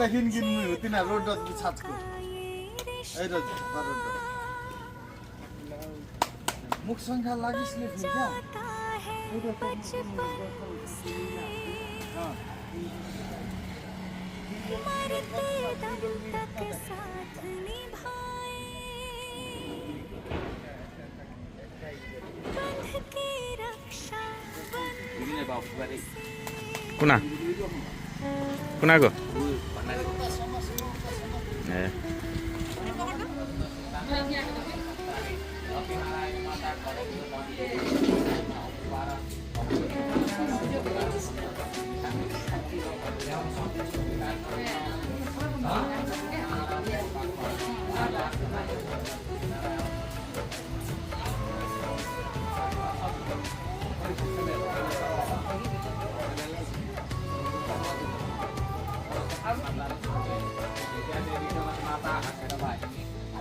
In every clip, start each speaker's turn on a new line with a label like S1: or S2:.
S1: देखिन गिन्नु तिना रोड छाचको ए रोड मुख संख्या लागिसले फिर क्या
S2: कुना कुनाको ए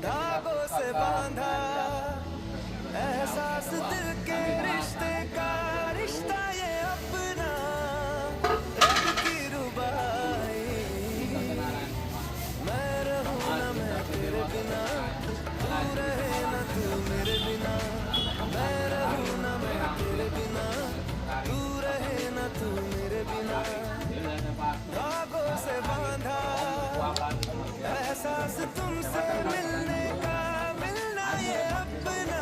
S3: धागों से बांधा एहसास दिल के रिश्ते का रिश्ता ये अपना रब की रुबाई मैं रहूं ना मैं तेरे बिना तू रहे ना तू मेरे बिना मैं रहूं ना मैं तेरे बिना तू रहे ना तू मेरे बिना धागों से बांधा एहसास तुमसे मिलने का मिलना ये अपना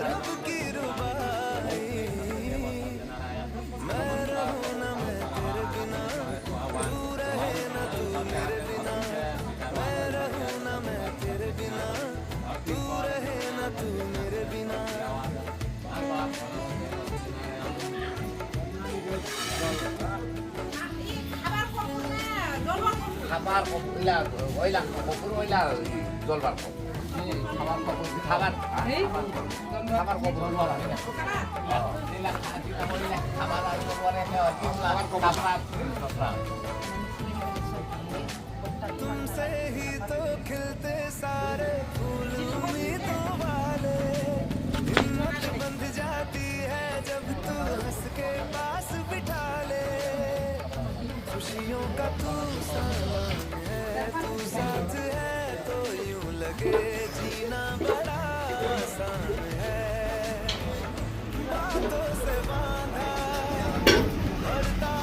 S3: रब की रुबाई मैं रहूं ना मैं तेरे बिना तू रहे ना तू मेरे बिना मैं रहूं ना मैं तेरे बिना तू रहे ना तू मेरे बिना
S4: খাবার কইলা ওইলা কপুর ওইলা জলবার খাবার কপুর খাবার খাবার কপুর বলা নিলা খাদিটা বলিলা খাবার আর পরে খাবার কপুর
S3: तुमसे ही तो खिलते सारे फूल उम्मीदों वाले हिम्मत बंध जाती है जब तू हंस के पास बिठा ले खुशियों का तू सामान है तू साथ है तो यूं लगे जीना बड़ा आसान है बातों से बांधा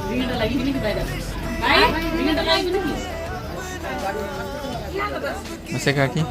S5: Ini lagi ini kita ada. Baik, ini lagi ini.
S2: Masih kaki?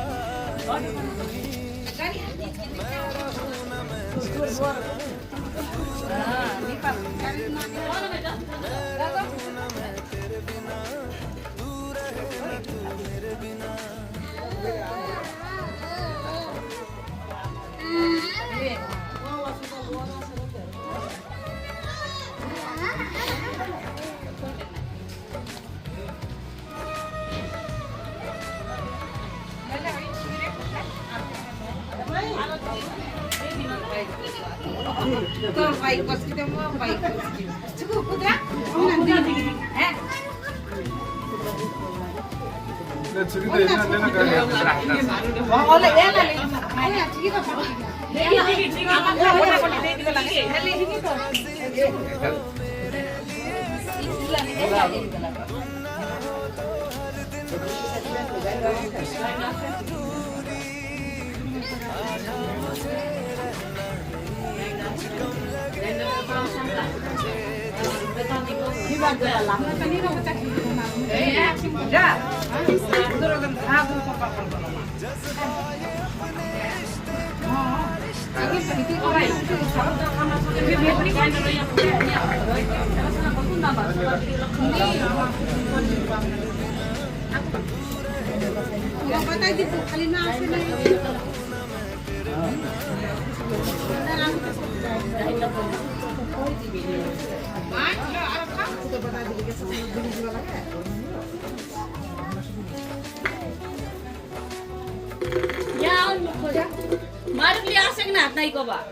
S5: Mari beli asing nak naik kau ba?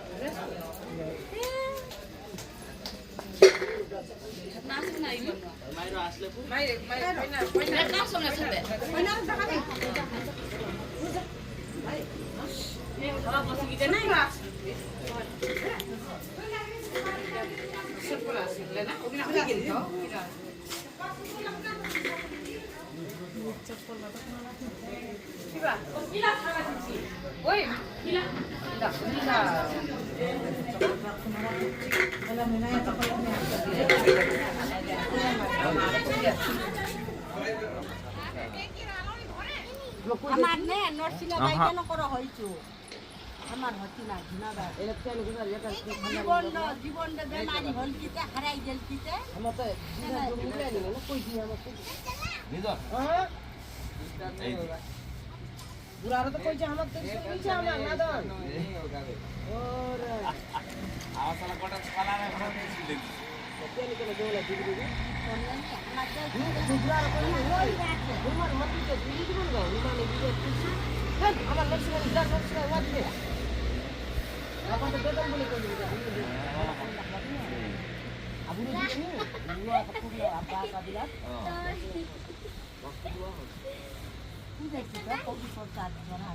S5: Asing naik mana? Mari langsung nak sampai. Kalau masih kita naik.
S6: আমার নে নরসিংহ বাই কেন করা হইছো আমার হতি না ঘিনাবা জীবন জীবন বেমারি হল কিতে হারাই গেল কিতে
S4: মতে মুলে নিল কই দি আমাকে নিদর এই বুড়ারা তো কইছে আমার তো কইছে আমার নাদন ওরে আওয়াজলা কটা ছালারে ঘর দিছিল দেখি কপিয়া নিকলে দেওলা দিবি দিবি বুড়ারা কই ওই তোমার মতি তো দিবি দিবন গো মানে দিবে কিছু আমার লক্ষ্য করে যার লক্ষ্য করে ওয়াদি আপন তো বেতন বলে কই দিবি আবুনি দিবি নিয়া কপুরি আপা কাদিলা
S6: তুই দেখছিস কবি প্রচার করা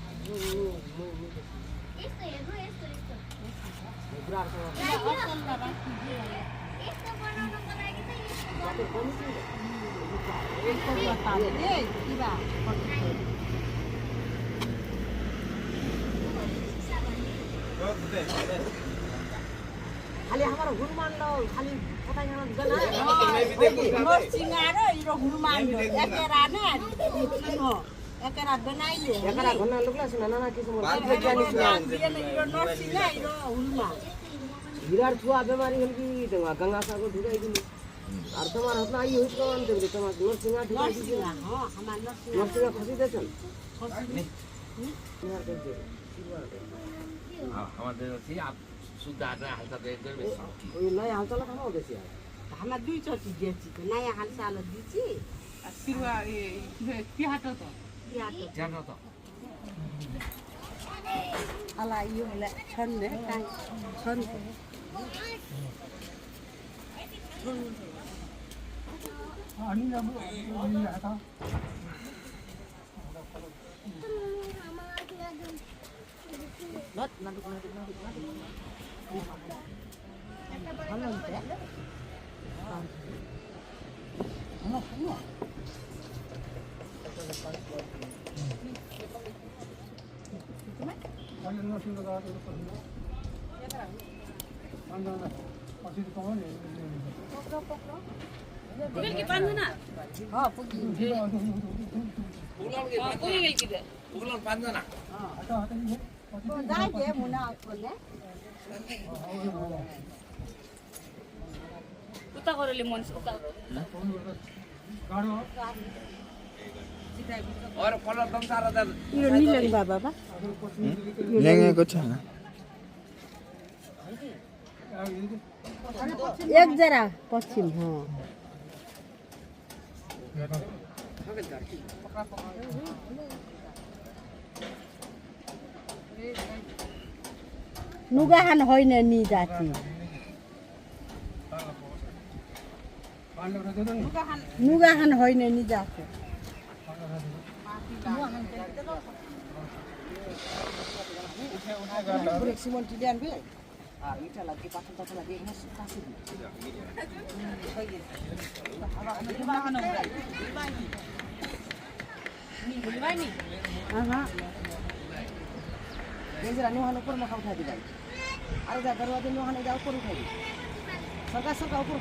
S3: esto.
S4: বুড়ার তো
S3: Esto बनाना कराएगी तो
S4: যাতে কোনি কি
S6: এই করবা তাহলে এই কিবা
S4: খালি আমার হুরমান দাও খালি কোথায় যেন গলা
S6: নরসিংহার ইরো হুরমান একেরা না একেরা বানাইলে
S4: একারা ঘন্না লোকলা শুনা না কিছু মন জানি শুনা
S6: ইরো নরসিংহা ইরো হুরমান
S4: বিরাট ছুয়া বেমারি হল কি তোমার গঙ্গা সাগর ঢুকাই দিলি আর তোমার হতনা আই হইছ কোন দেবে তোমার নরসিংহা ঢুকাই দিলি
S6: নরসিংহা হ্যাঁ আমার
S4: নরসিংহা খসি দেছেন
S7: আমাদের হচ্ছে শুদ্ধ আটা হালকা দিয়ে দেবে
S4: ওই নয় হালচালা খাওয়া দেছি আর
S6: আমার দুই চটি দিয়েছি তো নাই হালসা আলো দিছি
S5: আর সিরুয়া কি হাঁটো তো
S7: জানো তো
S6: আলা ইয়ে হলে ছন্নে কাই ছন নত নাদুক ভালো হইছে
S5: Tinggal ki pandu na.
S6: হ্যাঁ পুকি
S5: कोही गेल कि
S7: पुगलन 5 जना
S6: जागे मुना आफूले
S5: उता गरेले मन उता
S7: और कलर दम सारा दा
S6: यो निलङ बाबा बा
S2: ल्याङ्गेको छैन
S6: एक जरा पश्चिम नुगाहान होइन नि जाति नुगाहान होइन नि जाति नुहान ऊपर में उठा दी अरे जा दरवाजे नुहान जा ऊपर उठा दी सरकार सरकार ऊपर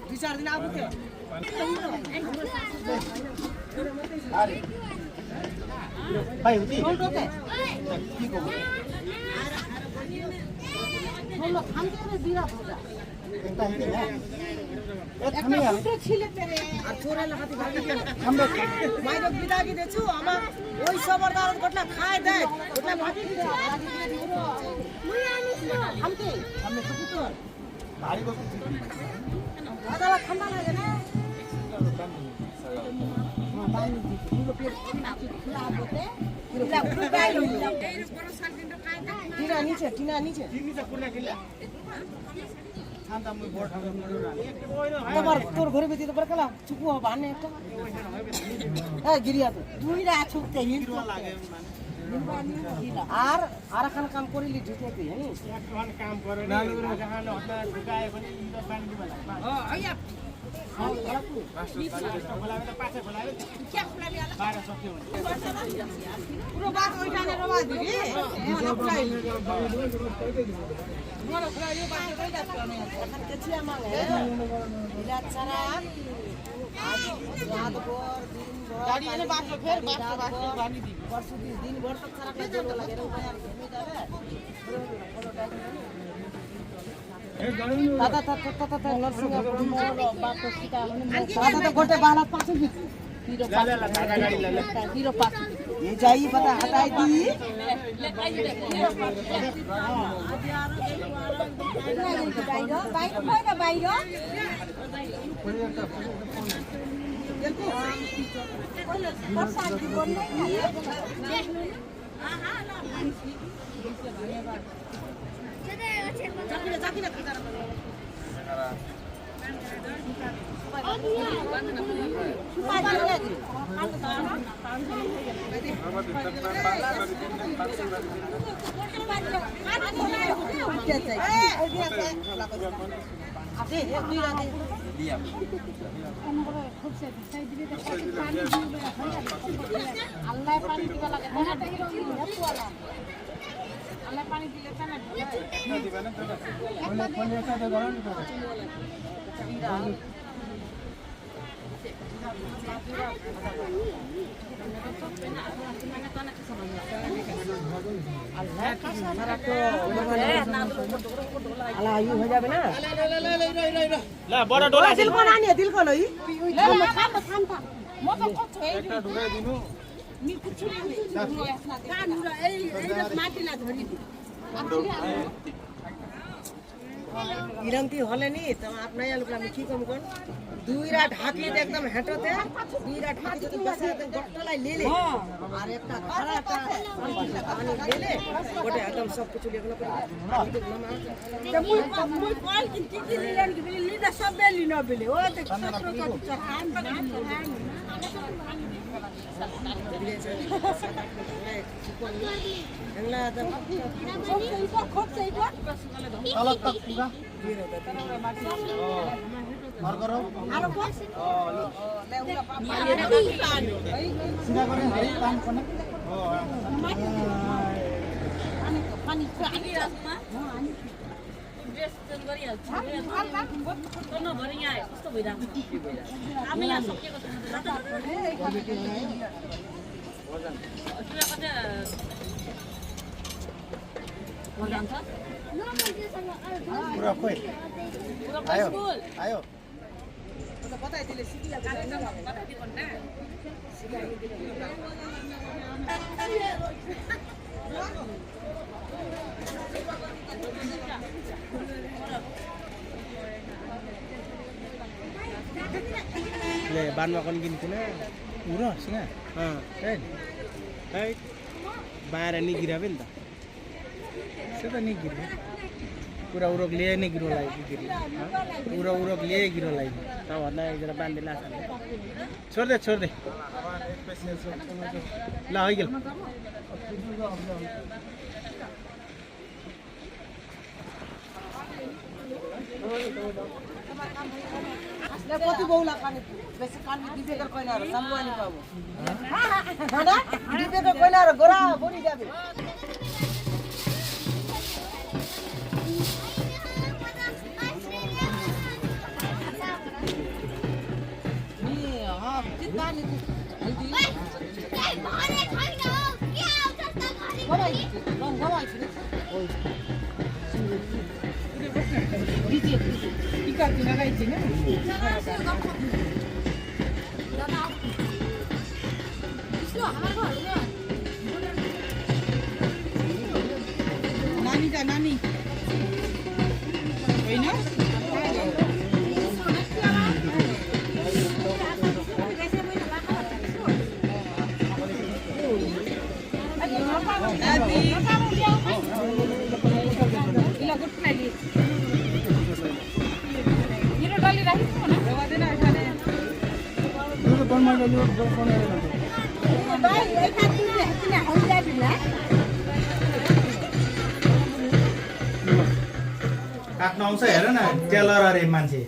S6: दुई चार दिन आएको थियो टिना नीचे তোর ঘরে বেঁচে তো বড় চুকু বানে একটা হ্যাঁ গিরিয়া তো দুই রা ছুকতে হিল আর আর খান কাম করিলি ঢুকে তুই হ্যাঁ এক খান কাম করে না জাহান হতা ঢুকায় বনি ইলো পান দিবা ও আইয়া পুরো বাত ওইখানে রবা দিবি মনে ফ্লাই মনে ফ্লাই বাত কই যাচ্ছে না এখন কেছি আমালে ইলা ছাড়া আজ রাত ভর দিন ভর গাড়ি এনে বাত ফের বাত বানি দিবি পরশু দিন ভর তক ছাড়া কাজ করতে লাগে রে উপায় আর ঘুমিয়ে যাবে दादा दादा नर्सिंग बात को सीता दादा तो गोटे बाला पास भी हीरो पास हीरो पास ये जाई पता हटाई दी बाइक कोई ना बाइक वर्षा की बोल नहीं हां हां
S4: আলা ইউ হয়ে যাবে না
S8: লা বড় ডোলা
S4: দিল কোন আনি দিল কোন ওই ইরমতি হলে নি তো আপনাই আলু আমি কি কম কোন দুইরা ঢাকি দে একদম হেঁটোতে দুইরা ঢাকি যদি বসে একদম গটলাই লেলে আর একটা খাড়া একটা পানি লেলে ওটা একদম সব কিছু এগুলো করে
S6: মুই কল কি লিলেন কি লিদা সব বেলি না বেলি ও দেখ সত্র কত চাহান
S1: अलग तक पूरा और करो सीधा करें हरी काम करना
S5: ड्रेस चेन्ज गरिहाल्छु गर्न भरि यहाँ आयो कस्तो भइरहेको हामी यहाँ सकिएको छैन
S1: पूरा कोई आयो आयो
S4: बताइ दिले सिकिला
S5: बताइदिनु पर्ने
S8: ले बानमा कोन किन्थिन
S2: उरो सिंगा
S8: है बाहिर नि गिराबे नि त
S2: सेता नि गिर्यो पुरा उरोक लिए नि गिरो लागि गिर्यो पुरा उरोक लिए गिरो लागि
S8: त भन्दा एकजना बान्दै लाछ
S2: छोड दे ल है गेल
S4: কতি বউলা পানি বেশি পানি দিবে কর কইনা আর সামওয়ানি পাবো হ্যাঁ দিবে কর কইনা আর গোরা বনি যাবে নি हां कितना नी हल्दी मारे खाई ना क्या उठता खाली गवाई रंग गवाई छी ओइ दिजिए टिका किन गाइछि ना नानी जा नानी होइन
S2: काट्न आउँछ हेर न टेलर अरे मान्छे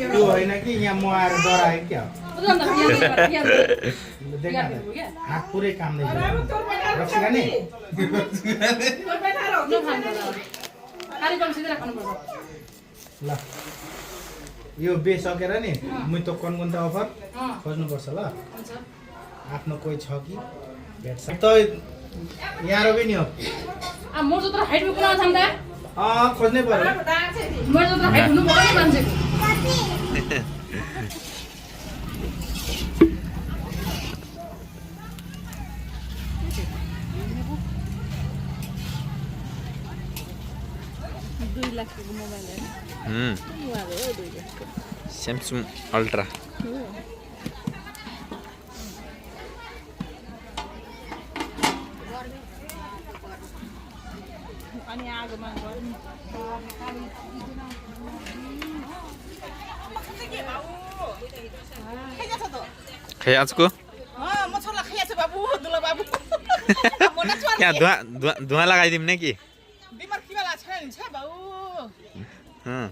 S2: त्यो होइन कि यहाँ म आएर डराएँ क्या हात पुरै काम रक्सिका नि ल यो बेसकेर नि मुई त कनकुन्ता अफर खोज्नुपर्छ ल आफ्नो कोही छ कि भेट्छ त यहाँ रोबे नि हो
S5: मोर जत्रो हाइट पुग्न थाम्दा
S2: खोज्नै पर्यो
S5: मोर जत्रो हाइट हुनु पर्यो मान्छेको
S9: Samsung Ultra.
S6: अनि आगोमा गर्नु
S9: खैयाजको
S6: म छोरा खाइएको छु बाबु दुला बाबु
S9: यहाँ धुवा लगाइदिउँ न कि
S6: बिमार के बेला छैन नि छ बाबु
S9: अँ।